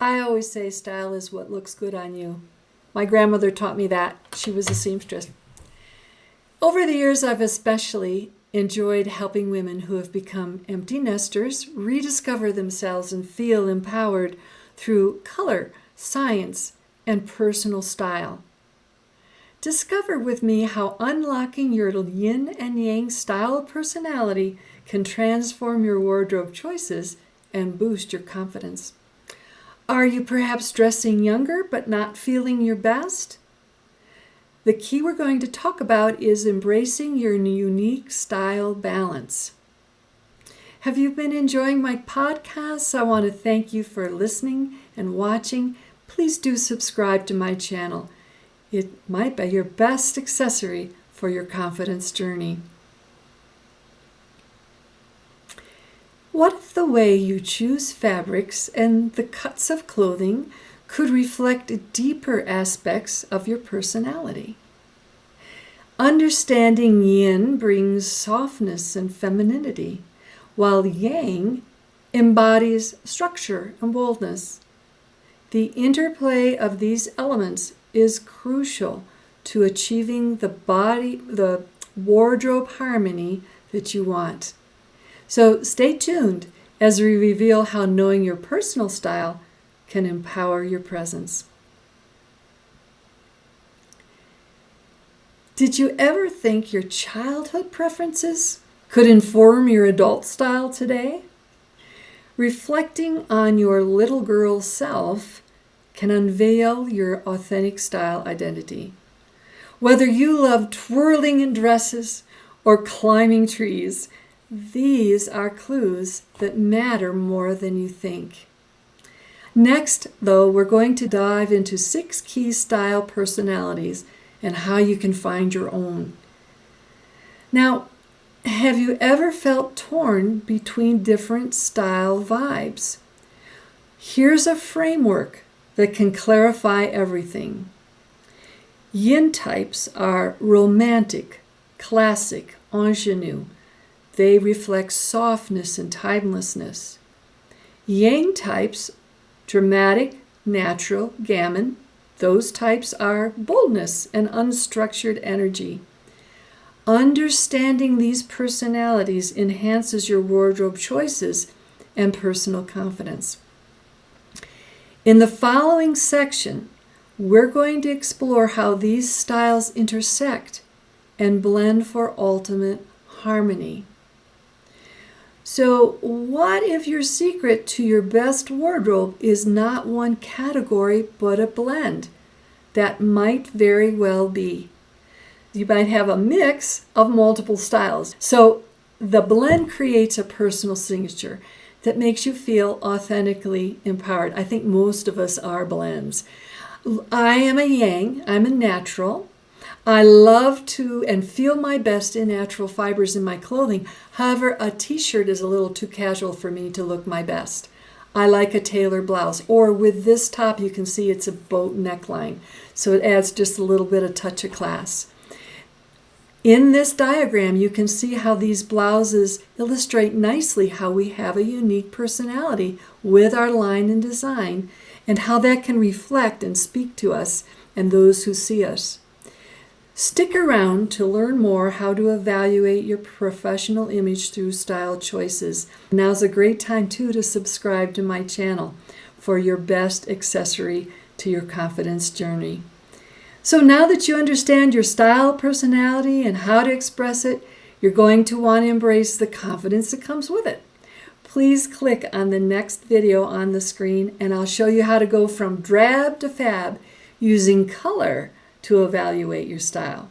I always say style is what looks good on you. My grandmother taught me that. She was a seamstress. Over the years, I've especially enjoyed helping women who have become empty nesters rediscover themselves and feel empowered through color, science, and personal style. Discover with me how unlocking your yin and yang style of personality can transform your wardrobe choices and boost your confidence. Are you perhaps dressing younger but not feeling your best? The key we're going to talk about is embracing your unique style balance. Have you been enjoying my podcasts? I want to thank you for listening and watching. Please do subscribe to my channel. It might be your best accessory for your confidence journey. What if the way you choose fabrics and the cuts of clothing could reflect deeper aspects of your personality? Understanding yin brings softness and femininity, while yang embodies structure and boldness. The interplay of these elements is crucial to achieving the wardrobe harmony that you want. So stay tuned as we reveal how knowing your personal style can empower your presence. Did you ever think your childhood preferences could inform your adult style today? Reflecting on your little girl self can unveil your authentic style identity. Whether you love twirling in dresses or climbing trees, these are clues that matter more than you think. Next, though, we're going to dive into 6 key style personalities and how you can find your own. Now, have you ever felt torn between different style vibes? Here's a framework that can clarify everything. Yin types are romantic, classic, ingenue. They reflect softness and timelessness. Yang types, dramatic, natural, gammon. Those types are boldness and unstructured energy. Understanding these personalities enhances your wardrobe choices and personal confidence. In the following section, we're going to explore how these styles intersect and blend for ultimate harmony. So, what if your secret to your best wardrobe is not one category but a blend? That might very well be. You might have a mix of multiple styles. So, the blend creates a personal signature that makes you feel authentically empowered. I think most of us are blends. I am a yang, I'm a natural. I love to and feel my best in natural fibers in my clothing. However, a t-shirt is a little too casual for me to look my best. I like a tailored blouse, or with this top you can see it's a boat neckline, so it adds just a little bit of touch of class. In this diagram, you can see how these blouses illustrate nicely how we have a unique personality with our line and design, and how that can reflect and speak to us and those who see us. Stick around to learn more how to evaluate your professional image through style choices. Now's a great time too to subscribe to my channel for your best accessory to your confidence journey. So now that you understand your style, personality, and how to express it, you're going to want to embrace the confidence that comes with it. Please click on the next video on the screen and I'll show you how to go from drab to fab using color to evaluate your style.